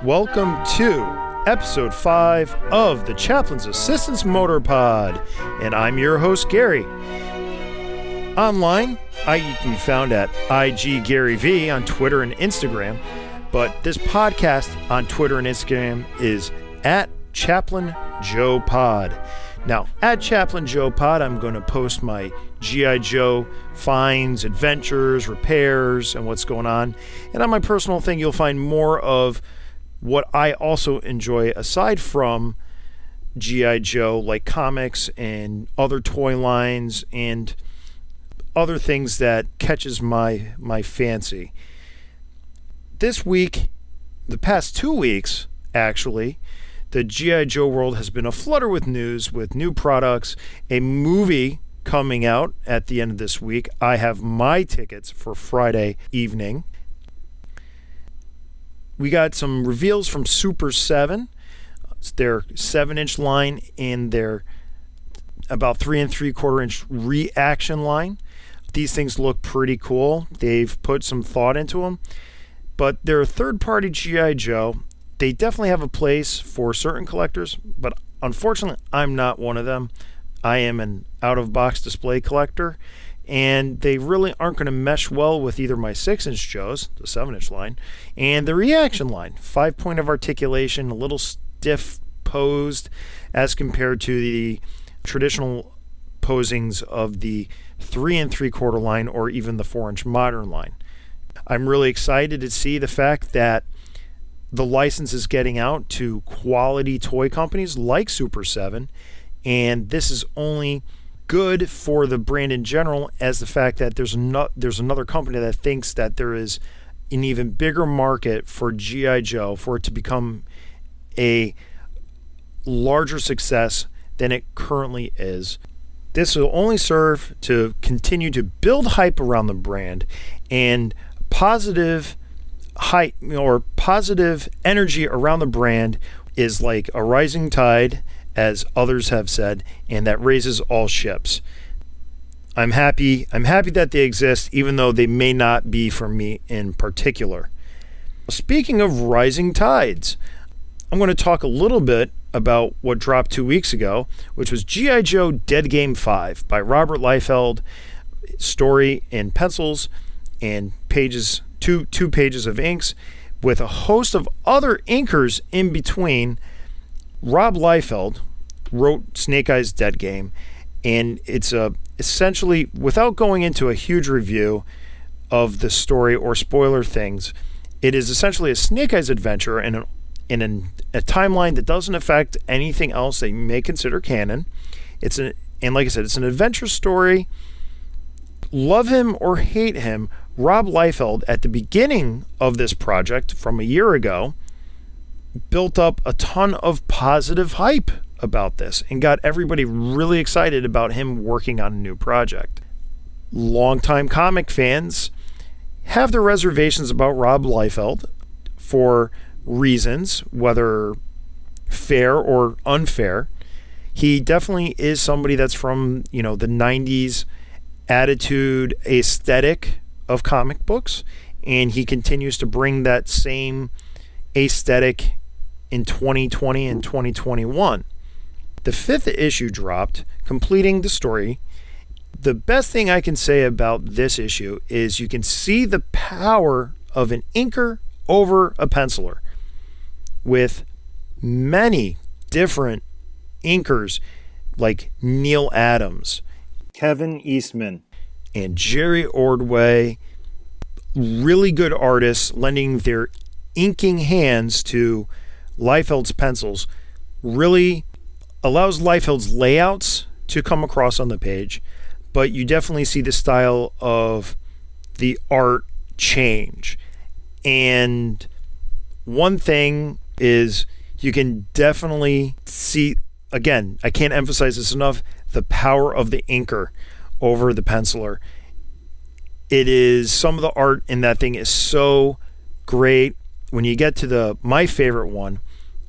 Welcome to episode 5 of the Chaplain's Assistance Motor Pod, and I'm your host, Gary. Online, you can be found at IGGaryV on Twitter and Instagram, but this podcast on Twitter and Instagram is at Chaplain Joe Pod. Now, at Chaplain Joe Pod, I'm going to post my G.I. Joe finds, adventures, repairs, and what's going on. And on my personal thing, you'll find more of what I also enjoy aside from G.I. Joe, like comics and other toy lines and other things that catches my fancy. This week, the past 2 weeks, actually, the G.I. Joe world has been aflutter with news, with new products, a movie coming out at the end of this week. I have my tickets for Friday evening. We got some reveals from Super 7. It's their 7-inch line and their about 3 3/4-inch reaction line. These things look pretty cool. They've put some thought into them. But they're a third-party G.I. Joe. They definitely have a place for certain collectors, but unfortunately, I'm not one of them. I am an out-of-box display collector, and they really aren't going to mesh well with either my 6-inch Joes, the 7-inch line, and the reaction line. 5-point of articulation, a little stiff posed as compared to the traditional posings of the 3 3/4 line or even the 4-inch modern line. I'm really excited to see the fact that the license is getting out to quality toy companies like Super 7, and this is only good for the brand in general, as the fact that there's another company that thinks that there is an even bigger market for G.I. Joe, for it to become a larger success than it currently is. This will only serve to continue to build hype around the brand and positive hype or positive energy around the brand is like a rising tide, as others have said, and that raises all ships. I'm happy that they exist, even though they may not be for me in particular. Speaking of rising tides, I'm going to talk a little bit about what dropped 2 weeks ago, which was G.I. Joe Deadgame 5 by Robert Liefeld. Story in pencils and pages, two pages of inks, with a host of other inkers in between. Rob Liefeld wrote Snake Eyes Deadgame, and it's essentially, without going into a huge review of the story or spoiler things, it is essentially a Snake Eyes adventure in a timeline that doesn't affect anything else that you may consider canon. And like I said, it's an adventure story. Love him or hate him, Rob Liefeld, at the beginning of this project from a year ago, built up a ton of positive hype about this and got everybody really excited about him working on a new project. Longtime comic fans have their reservations about Rob Liefeld for reasons, whether fair or unfair. He definitely is somebody that's from, the 90s attitude, aesthetic of comic books, and he continues to bring that same aesthetic in 2020 and 2021. The 5th issue dropped, completing the story. The best thing I can say about this issue is you can see the power of an inker over a penciler, with many different inkers like Neil Adams, Kevin Eastman, and Jerry Ordway. Really good artists lending their inking hands to Liefeld's pencils. Really allows Liefeld's layouts to come across on the page, but you definitely see the style of the art change. And one thing is, you can definitely see, again, I can't emphasize this enough, the power of the inker over the penciler. It is, some of the art in that thing is so great. When you get to my favorite one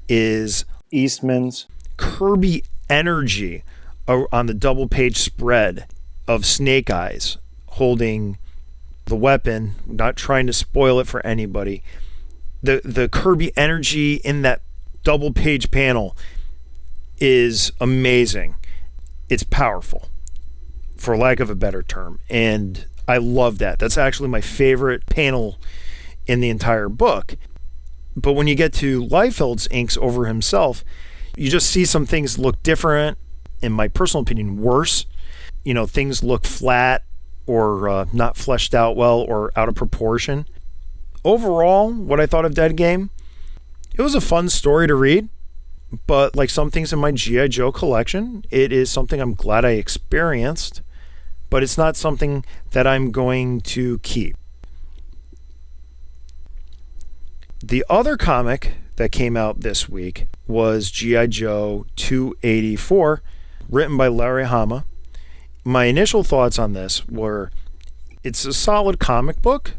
is Eastman's Kirby energy on the double page spread of Snake Eyes holding the weapon, not trying to spoil it for anybody. The Kirby energy in that double page panel is amazing. It's powerful, for lack of a better term. And I love that. That's actually my favorite panel in the entire book. But when you get to Liefeld's inks over himself, you just see some things look different, in my personal opinion, worse. Things look flat or not fleshed out well or out of proportion. Overall, what I thought of Dead Game, it was a fun story to read, but like some things in my G.I. Joe collection, it is something I'm glad I experienced, but it's not something that I'm going to keep. The other comic that came out this week was G.I. Joe 284, written by Larry Hama. My initial thoughts on this were, it's a solid comic book.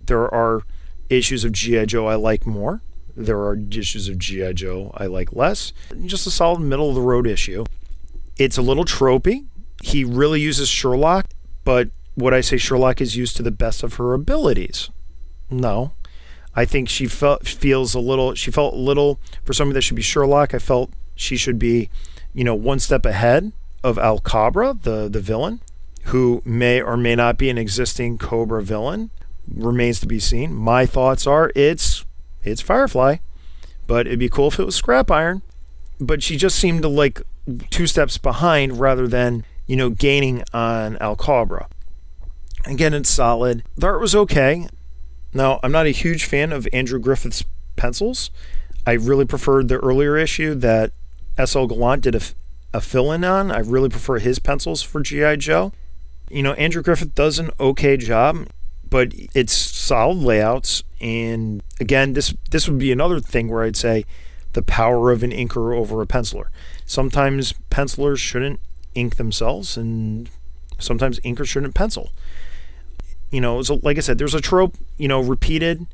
There are issues of G.I. Joe I like more. There are issues of G.I. Joe I like less. Just a solid middle-of-the-road issue. It's a little tropey. He really uses Sherlock, but would I say Sherlock is used to the best of her abilities? No. I think she felt a little, for somebody that should be Sherlock, I felt she should be, one step ahead of Al Cobra, the villain, who may or may not be an existing Cobra villain. Remains to be seen. My thoughts are it's Firefly, but it'd be cool if it was Scrap Iron. But she just seemed to like 2 steps behind rather than, gaining on Al Cobra. Again, it's solid. The art was okay. Now, I'm not a huge fan of Andrew Griffith's pencils. I really preferred the earlier issue that S.L. Gallant did a fill-in on. I really prefer his pencils for G.I. Joe. Andrew Griffith does an okay job, but it's solid layouts. And again, this would be another thing where I'd say the power of an inker over a penciler. Sometimes pencilers shouldn't ink themselves, and sometimes inkers shouldn't pencil. So like I said, there's a trope, repeated.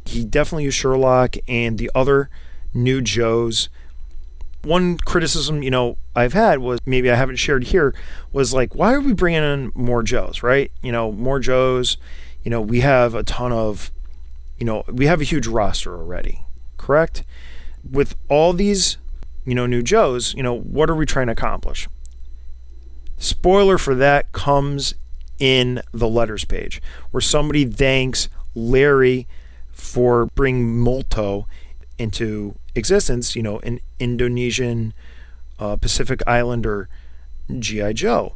He definitely used Sherlock and the other new Joes. One criticism, I've had was, maybe I haven't shared here, was like, why are we bringing in more Joes, right? More Joes. We have a ton of, we have a huge roster already, correct? With all these, new Joes, what are we trying to accomplish? Spoiler for that comes in the letters page, where somebody thanks Larry for bringing Molto into existence, an Indonesian Pacific Islander G.I. Joe,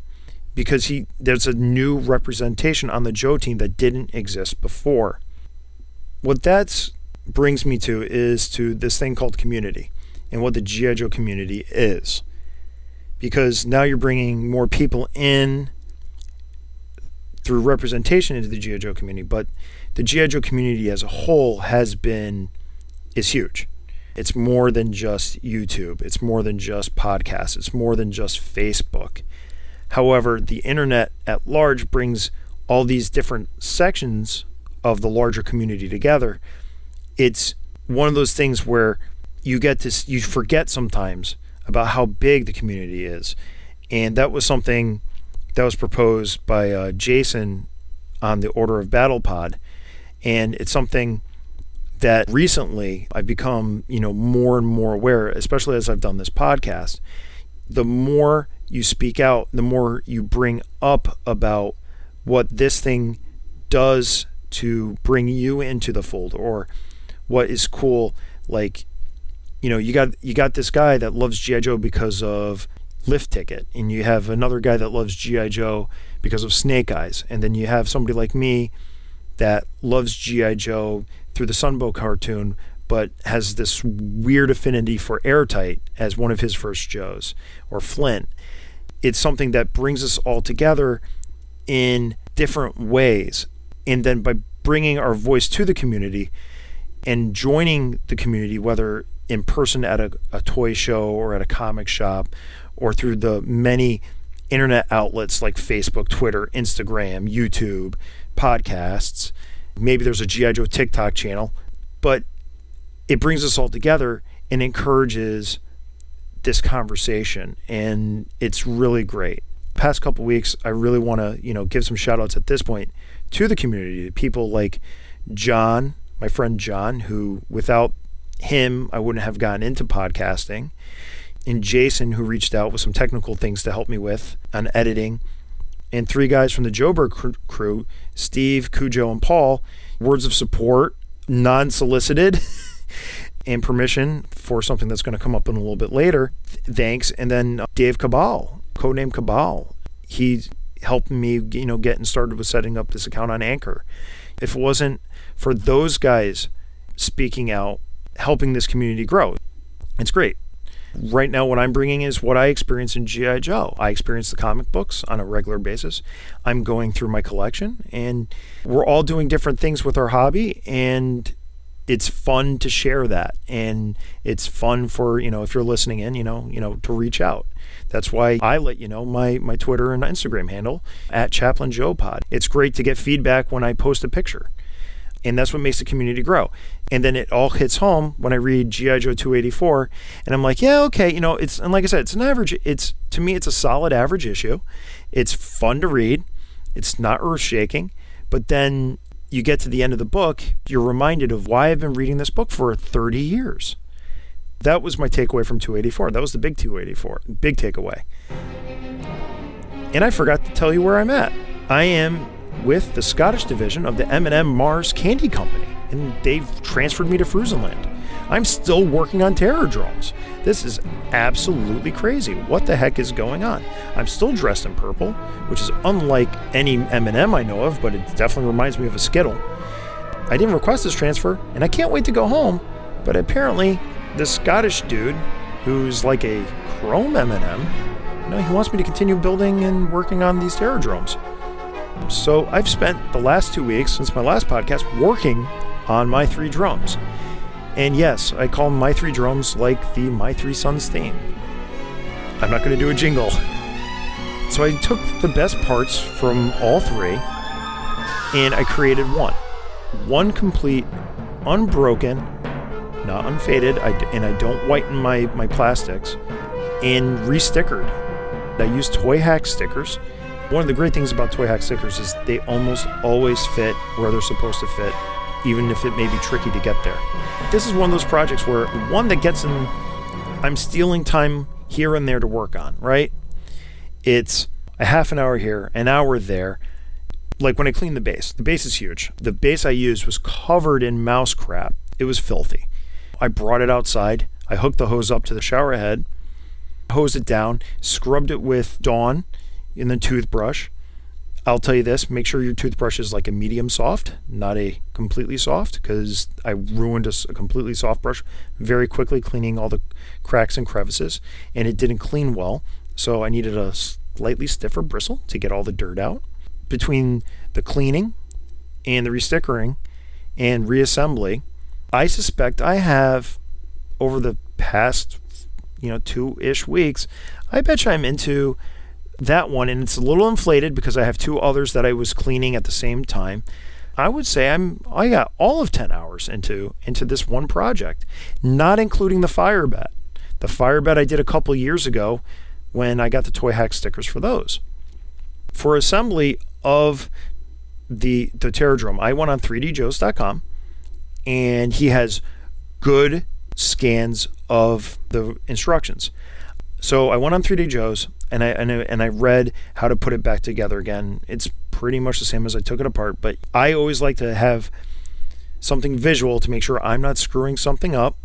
because there's a new representation on the Joe team that didn't exist before. What that brings me to is to this thing called community and what the G.I. Joe community is, because now you're bringing more people in through representation into the G.I. Joe community, but the G.I. Joe community as a whole is huge. It's more than just YouTube. It's more than just podcasts. It's more than just Facebook. However, the internet at large brings all these different sections of the larger community together. It's one of those things where you forget sometimes about how big the community is. And that was something that was proposed by Jason on the Order of Battle Pod. And it's something that recently I've become, more and more aware, especially as I've done this podcast. The more you speak out, the more you bring up about what this thing does to bring you into the fold, or what is cool. Like, you got this guy that loves G.I. Joe because of Lift Ticket, and you have another guy that loves G.I. Joe because of Snake Eyes, and then you have somebody like me that loves G.I. Joe through the Sunbow cartoon, but has this weird affinity for Airtight as one of his first Joes, or Flint. It's something that brings us all together in different ways. And then by bringing our voice to the community and joining the community, whether in person at a toy show or at a comic shop, or through the many internet outlets like Facebook, Twitter, Instagram, YouTube, podcasts, maybe there's a G.I. Joe TikTok channel, but it brings us all together and encourages this conversation, and it's really great. Past couple weeks, I really want to, give some shout outs at this point to the community, people like John my friend John, who without him, I wouldn't have gotten into podcasting, and Jason, who reached out with some technical things to help me with on editing, and 3 guys from the Joburg crew, Steve, Cujo, and Paul, words of support, non-solicited, and permission for something that's going to come up in a little bit later. Thanks. And then Dave Cabal, codename Cabal, he helped me, getting started with setting up this account on Anchor. If it wasn't for those guys speaking out, helping this community grow, it's great. Right now, what I'm bringing is what I experience in G.I. Joe. I experience the comic books on a regular basis. I'm going through my collection, and we're all doing different things with our hobby, and it's fun to share that. And it's fun for, if you're listening in, to reach out. That's why I let you know my Twitter and Instagram handle at Chaplain Joe Pod. It's great to get feedback when I post a picture. And that's what makes the community grow. And then it all hits home when I read G.I. Joe 284, and I'm like, yeah, okay, and like I said, it's an average. To me, it's a solid average issue. It's fun to read. It's not earth-shaking. But then you get to the end of the book, you're reminded of why I've been reading this book for 30 years. That was my takeaway from 284. That was the big 284, big takeaway. And I forgot to tell you where I'm at. I am with the Scottish division of the M&M Mars Candy Company, and they've transferred me to Frusenland. I'm still working on terror drones. This is absolutely crazy. What the heck is going on? I'm still dressed in purple, which is unlike any M&M I know of, but it definitely reminds me of a Skittle. I didn't request this transfer, and I can't wait to go home, but apparently this Scottish dude, who's like a chrome M&M, he wants me to continue building and working on these terror drones. So I've spent the last 2 weeks since my last podcast working on my 3 drones. And yes, I call my 3 drones like the My 3 Sons theme. I'm not going to do a jingle. So I took the best parts from all 3 and I created one complete, unbroken, not unfaded, and I don't whiten my plastics, and re-stickered. I used Toy Hack stickers. One of the great things about Toy Hack stickers is they almost always fit where they're supposed to fit, even if it may be tricky to get there. This is one of those projects where one that gets in, I'm stealing time here and there to work on, right? It's a half an hour here, an hour there. Like when I clean the base is huge. The base I used was covered in mouse crap. It was filthy. I brought it outside. I hooked the hose up to the shower head, hosed it down, scrubbed it with Dawn in the toothbrush. I'll tell you this, make sure your toothbrush is like a medium soft, not a completely soft, because I ruined a completely soft brush very quickly cleaning all the cracks and crevices, and it didn't clean well, so I needed a slightly stiffer bristle to get all the dirt out. Between the cleaning and the restickering and reassembly, I suspect I have, over the past 2-ish weeks, I bet you I'm into that one, and it's a little inflated because I have 2 others that I was cleaning at the same time. I would say I got all of 10 hours into this one project, not including the fire bet. The fire bet I did a couple years ago when I got the Toy Hack stickers for those. For assembly of the Terror Drome, I went on 3djoes.com, and he has good scans of the instructions. So I went on 3D Joe's and I read how to put it back together again. It's pretty much the same as I took it apart, but I always like to have something visual to make sure I'm not screwing something up.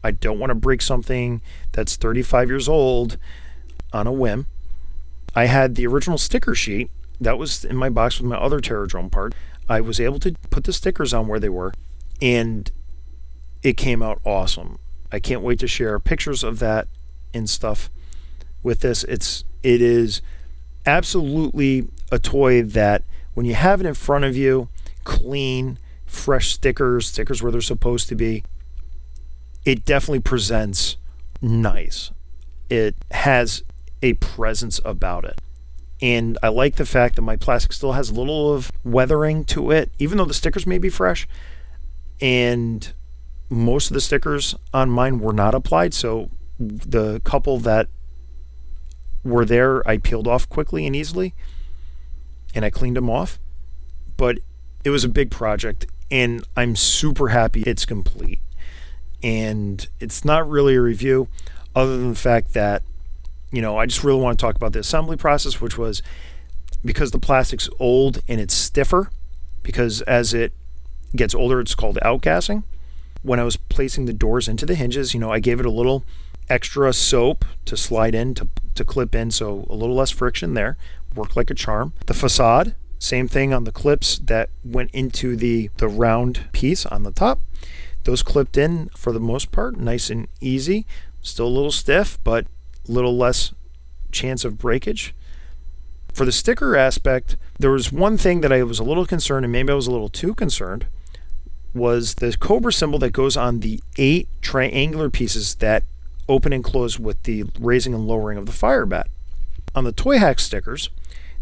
I don't want to break something that's 35 years old on a whim. I had the original sticker sheet that was in my box with my other Terror Drome part. I was able to put the stickers on where they were, and it came out awesome. I can't wait to share pictures of that and stuff with this. It is absolutely a toy that when you have it in front of you, clean, fresh stickers where they're supposed to be, it definitely presents nice. It has a presence about it. And I like the fact that my plastic still has a little of weathering to it, even though the stickers may be fresh. And most of the stickers on mine were not applied, so the couple that were there I peeled off quickly and easily, and I cleaned them off. But it was a big project, and I'm super happy it's complete. And it's not really a review other than the fact that, I just really want to talk about the assembly process, which was because the plastic's old and it's stiffer, because as it gets older, it's called outgassing. When I was placing the doors into the hinges, I gave it a little extra soap to slide in, to clip in, so a little less friction there. Worked like a charm. The facade, same thing on the clips that went into the round piece on the top. Those clipped in for the most part, nice and easy. Still a little stiff, but a little less chance of breakage. For the sticker aspect, there was one thing that I was a little concerned, and maybe I was a little too concerned, was the Cobra symbol that goes on the 8 triangular pieces that open and close with the raising and lowering of the fire bat. On the Toy Hack stickers,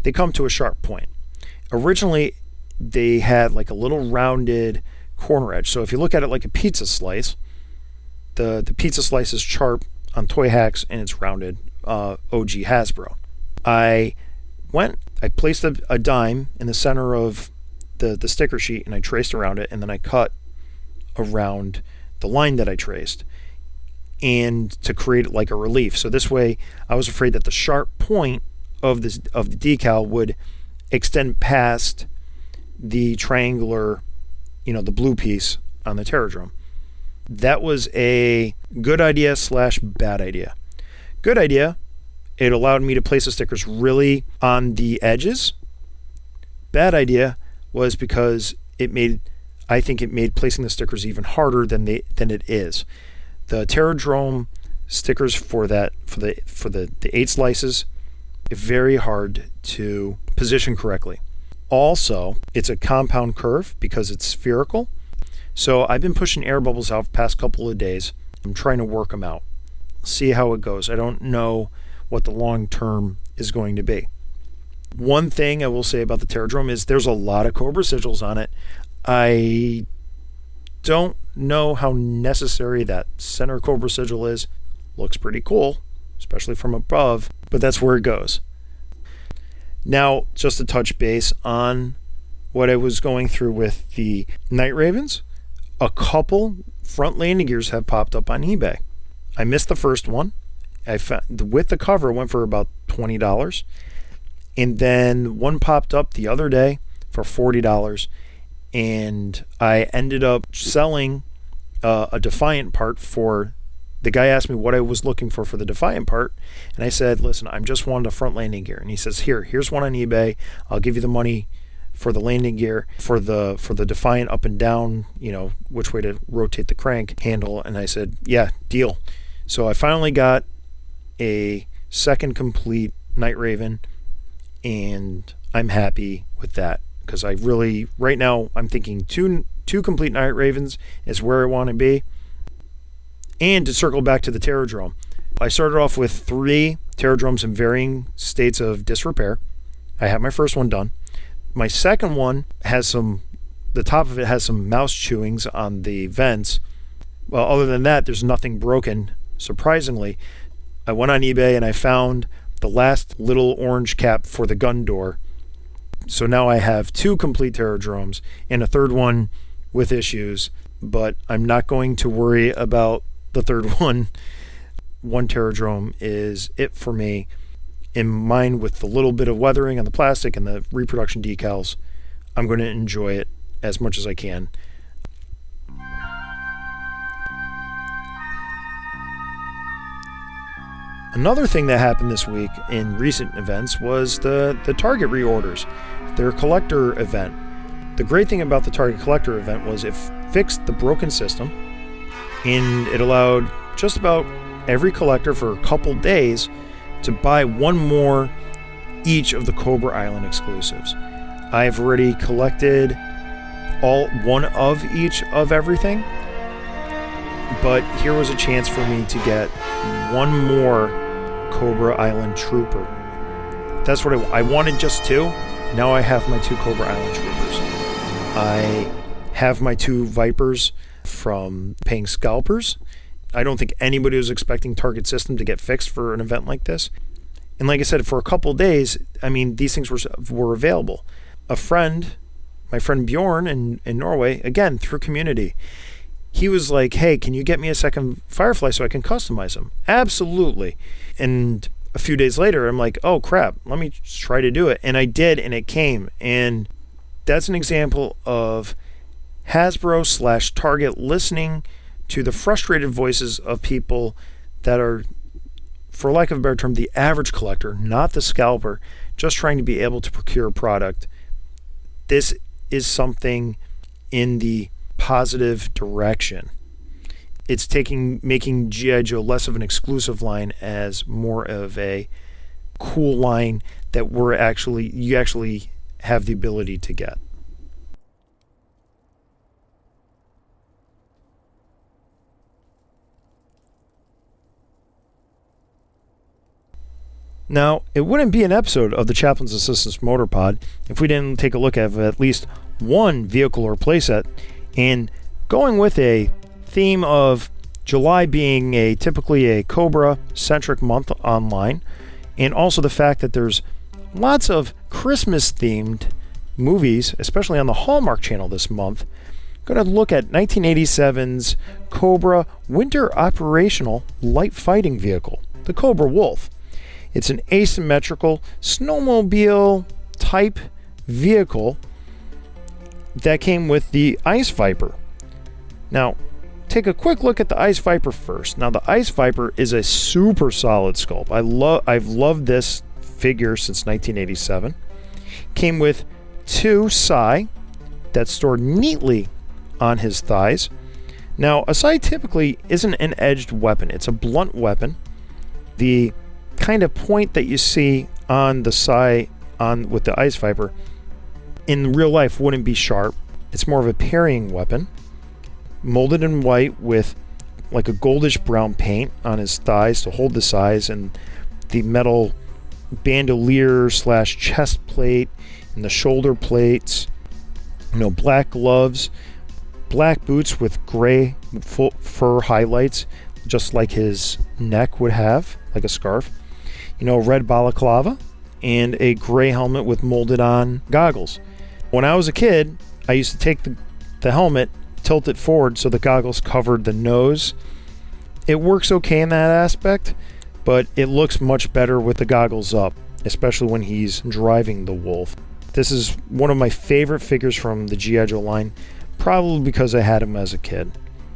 they come to a sharp point. Originally, they had like a little rounded corner edge. So if you look at it like a pizza slice, the pizza slice is sharp on Toy Hacks and it's rounded OG Hasbro. I placed a dime in the center of the sticker sheet and I traced around it, and then I cut around the line that I traced, and to create like a relief. So this way I was afraid that the sharp point of the decal would extend past the triangular, the blue piece on the Terradrome. That was a good idea / bad idea. Good idea. It allowed me to place the stickers really on the edges. Bad idea was because I think it made placing the stickers even harder than it is. The Terradrome stickers for the 8 slices, very hard to position correctly. Also, it's a compound curve because it's spherical. So I've been pushing air bubbles out the past couple of days. I'm trying to work them out. See how it goes. I don't know what the long term is going to be. One thing I will say about the Terradrome is there's a lot of Cobra sigils on it. I don't know how necessary that center Cobra sigil is. Looks pretty cool, especially from above, but that's where it goes. Now, just to touch base on what I was going through with the Night Ravens, a couple front landing gears have popped up on eBay. I missed the first one. I found with the cover, it went for about $20. And then one popped up the other day for $40. And I ended up selling a Defiant part for... The guy asked me what I was looking for the Defiant part, and I said, listen, I'm just wanting a front landing gear. And he says, here's one on eBay. I'll give you the money for the landing gear, for the Defiant up and down, which way to rotate the crank handle. And I said, yeah, deal. So I finally got a second complete Night Raven, and I'm happy with that, because I really, right now, I'm thinking two complete Night Ravens is where I want to be. And to circle back to the Terradrome, I started off with 3 Terradromes in varying states of disrepair. I have my first one done. My second one has the top of it has some mouse chewings on the vents. Well, other than that, there's nothing broken, surprisingly. I went on eBay and I found the last little orange cap for the gun door. So now I have 2 complete Terradromes and a third one with issues, but I'm not going to worry about the third one. One Terradrome is it for me. In mine, with the little bit of weathering on the plastic and the reproduction decals, I'm going to enjoy it as much as I can. Another thing that happened this week in recent events was the Target reorders, their collector event. The great thing about the Target collector event was it fixed the broken system, and it allowed just about every collector for a couple days to buy one more each of the Cobra Island exclusives. I've already collected one of each of everything, but here was a chance for me to get one more Cobra Island Trooper. That's what I wanted, just 2. Now I have my 2 Cobra Island Troopers. I have my 2 Vipers from Paying Scalpers. I don't think anybody was expecting Target System to get fixed for an event like this. And like I said, for a couple days, these things were available. A friend my friend Bjorn in Norway, again, through community, he was like, hey, can you get me a second Firefly so I can customize them? Absolutely. And a few days later, I'm like, oh, crap, let me try to do it. And I did, and it came. And that's an example of Hasbro/Target listening to the frustrated voices of people that are, for lack of a better term, the average collector, not the scalper, just trying to be able to procure a product. This is something in the positive direction. It's making G.I. Joe less of an exclusive line as more of a cool line that you actually have the ability to get. Now, it wouldn't be an episode of the Chaplain's Assistance Motor Pod if we didn't take a look at least one vehicle or playset, and going with a theme of July being typically a Cobra-centric month online, and also the fact that there's lots of Christmas-themed movies, especially on the Hallmark Channel this month. I'm going to look at 1987's Cobra Winter Operational Light Fighting Vehicle, the Cobra Wolf. It's an asymmetrical snowmobile type vehicle that came with the Ice Viper. Now, take a quick look at the Ice Viper first. Now, the Ice Viper is a super solid sculpt. I've loved this figure since 1987. Came with 2 sai that's stored neatly on his thighs. Now, a sai typically isn't an edged weapon. It's a blunt weapon. The kind of point that you see on the sai with the Ice Viper in real life wouldn't be sharp. It's more of a parrying weapon. Molded in white with like a goldish brown paint on his thighs to hold the size, and the metal bandolier / chest plate and the shoulder plates. Black gloves, black boots with gray fur highlights, just like his neck would have, like a scarf. Red balaclava, and a gray helmet with molded on goggles. When I was a kid, I used to take the helmet, tilt it forward so the goggles covered the nose. It works okay in that aspect, but it looks much better with the goggles up, especially when he's driving the Wolf. This is one of my favorite figures from the G.I. Joe line, probably because I had him as a kid.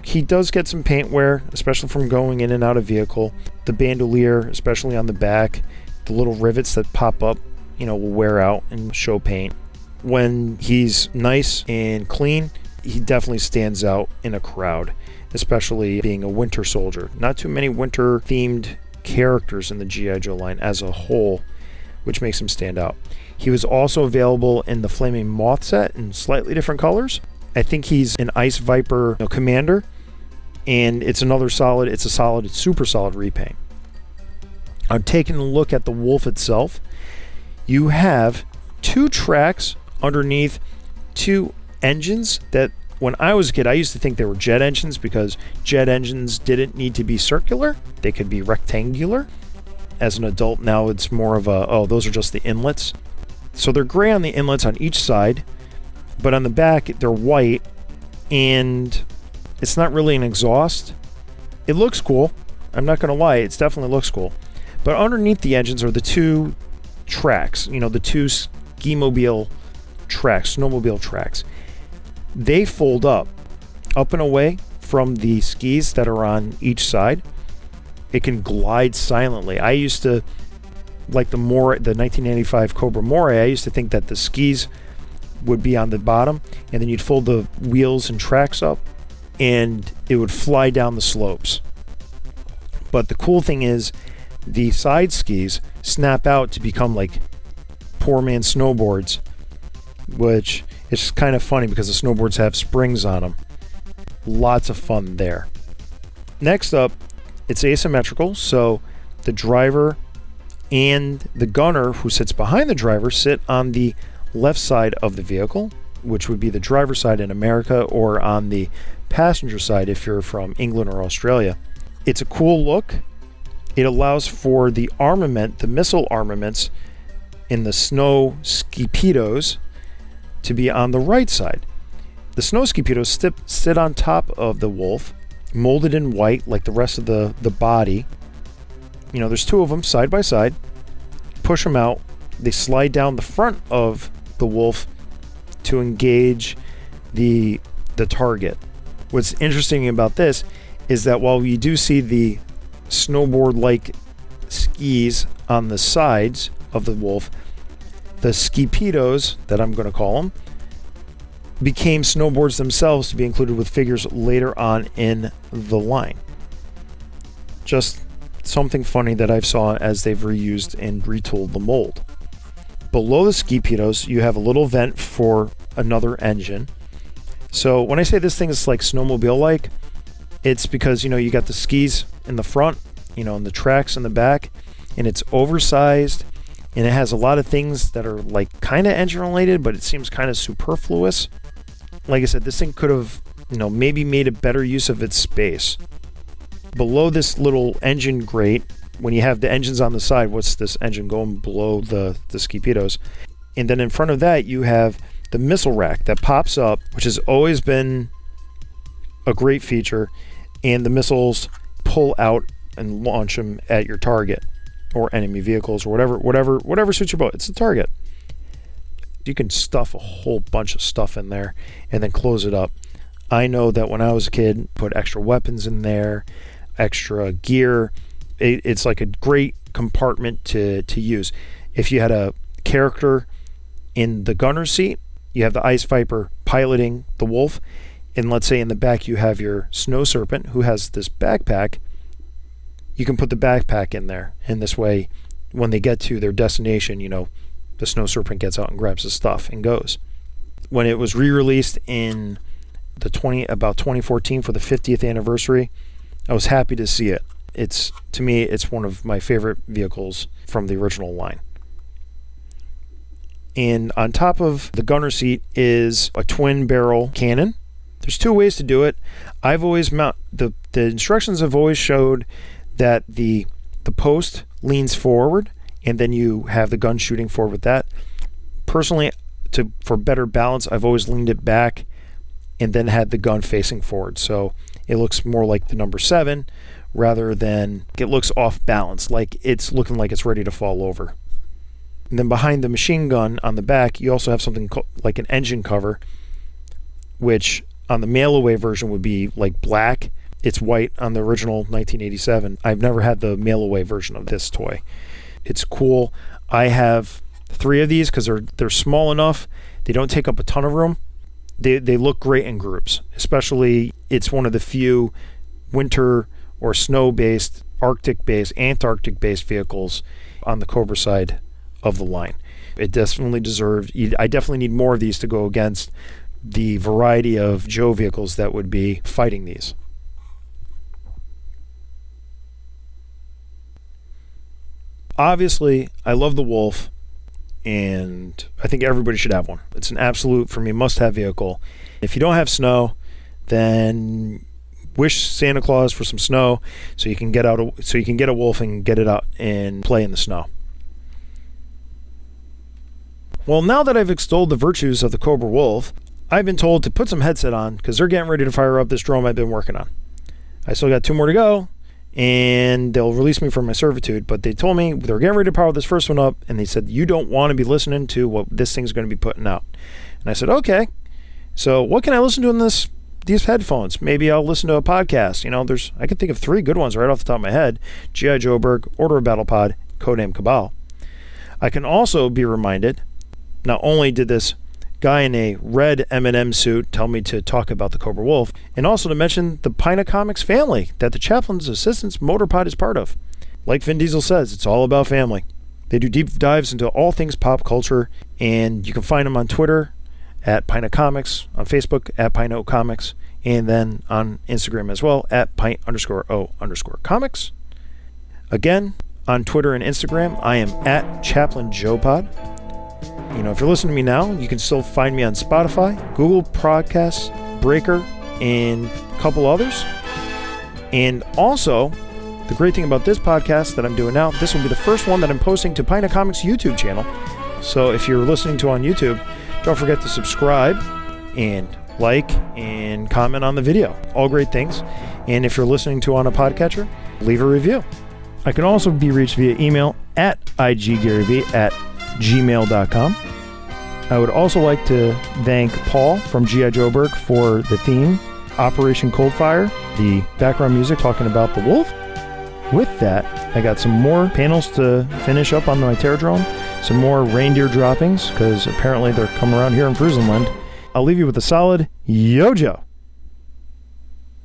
He does get some paint wear, especially from going in and out of vehicle. The bandolier, especially on the back, the little rivets that pop up, will wear out and show paint. When he's nice and clean, he definitely stands out in a crowd, especially being a winter soldier. Not too many winter-themed characters in the G.I. Joe line as a whole, which makes him stand out. He was also available in the Flaming Moth set in slightly different colors. I think he's an Ice Viper commander, and it's a super solid repaint. I'm taking a look at the Wolf itself. You have 2 tracks underneath 2 engines that, when I was a kid, I used to think they were jet engines because jet engines didn't need to be circular. They could be rectangular. As an adult now, it's more of those are just the inlets. So they're gray on the inlets on each side, but on the back, they're white, and it's not really an exhaust. It looks cool. I'm not going to lie. It definitely looks cool. But underneath the engines are the 2 tracks, the 2 ski-mobile tracks, snowmobile tracks. They fold up and away from the skis that are on each side. It can glide silently. I used to, like the 1995 Cobra Moray, I used to think that the skis would be on the bottom, and then you'd fold the wheels and tracks up, and it would fly down the slopes. But the cool thing is, the side skis snap out to become like poor man snowboards, which is kind of funny because the snowboards have springs on them. Lots of fun there. Next up, it's asymmetrical, so the driver and the gunner who sits behind the driver sit on the left side of the vehicle, which would be the driver's side in America, or on the passenger side if you're from England or Australia. It's a cool look. It allows for the armament, the missile armaments in the snow skipedos, to be on the right side. The snow ski pedos sit on top of the wolf, molded in white like the rest of the body. There's two of them side by side. Push them out. They slide down the front of the wolf to engage the target. What's interesting about this is that while we do see the snowboard-like skis on the sides of the wolf, the ski pedos, that I'm going to call them, became snowboards themselves to be included with figures later on in the line. Just something funny that I've saw as they've reused and retooled the mold. Below the ski pedos, you have a little vent for another engine. So when I say this thing is like snowmobile-like, it's because, you got the skis in the front, and the tracks in the back, and it's oversized, and it has a lot of things that are like kind of engine related, but it seems kind of superfluous. Like I said, this thing could have, maybe made a better use of its space. Below this little engine grate, when you have the engines on the side, what's this engine going below the ski pedos? And then in front of that, you have the missile rack that pops up, which has always been a great feature, and the missiles pull out and launch them at your target or enemy vehicles or whatever suits your boat. It's the target. You can stuff a whole bunch of stuff in there and then close it up. I know that when I was a kid, put extra weapons in there, extra gear. It's like a great compartment to use. If you had a character in the gunner seat, you have the Ice Viper piloting the wolf, and let's say in the back you have your Snow Serpent who has this backpack. You can put the backpack in there, and this way when they get to their destination, the Snow Serpent gets out and grabs the stuff and goes. When it was re-released in about 2014 for the 50th anniversary, I was happy to see it. To me, it's one of my favorite vehicles from the original line. And on top of the gunner seat is a twin barrel cannon. There's two ways to do it. I've always the instructions have always showed that the post leans forward, and then you have the gun shooting forward with that. Personally, for better balance, I've always leaned it back and then had the gun facing forward. So it looks more like the number 7 rather than it looks off balance, like it's looking like it's ready to fall over. And then behind the machine gun on the back, you also have something like an engine cover, which on the mail-away version would be like black. It's white on the original 1987. I've never had the mail-away version of this toy. It's cool. I have 3 of these because they're small enough. They don't take up a ton of room. They look great in groups, especially it's one of the few winter or snow-based, Arctic-based, Antarctic-based vehicles on the Cobra side of the line. It definitely deserves. I definitely need more of these to go against the variety of Joe vehicles that would be fighting these. Obviously, I love the Wolf, and I think everybody should have one. It's an absolute, for me, must-have vehicle. If you don't have snow, then wish Santa Claus for some snow so you can get a Wolf and get it out and play in the snow. Well, now that I've extolled the virtues of the Cobra Wolf, I've been told to put some headset on because they're getting ready to fire up this drone I've been working on. I still got 2 more to go, and they'll release me from my servitude, but they told me they're getting ready to power this first one up, and they said, you don't want to be listening to what this thing's going to be putting out. And I said, okay, so what can I listen to in these headphones? Maybe I'll listen to a podcast. I can think of 3 good ones right off the top of my head: G.I. Joeberg, Order of Battle Pod, Codename Cabal. I can also be reminded, not only did this guy in a red M&M suit tell me to talk about the Cobra Wolf, and also to mention the Pina Comics family that the Chaplain's Assistance Motorpod is part of. Like Vin Diesel says, it's all about family. They do deep dives into all things pop culture, and you can find them on Twitter at Pina Comics, on Facebook at Pino Comics, and then on Instagram as well at Pint_O_Comics. Again, on Twitter and Instagram, I am at Chaplain Joepod. If you're listening to me now, you can still find me on Spotify, Google Podcasts, Breaker, and a couple others. And also, the great thing about this podcast that I'm doing now, this will be the first one that I'm posting to Pina Comics YouTube channel. So if you're listening to on YouTube, Don't forget to subscribe and like and comment on the video. All great things. And if you're listening to on a podcatcher, leave a review. I can also be reached via email at iggaryvee@gmail.com. I would also like to thank Paul from G.I. Joeberg for the theme, Operation Coldfire, the background music talking about the wolf. With that, I got some more panels to finish up on my Terradrome, some more reindeer droppings, because apparently they're coming around here in Frusenland. I'll leave you with a solid Yo-Jo.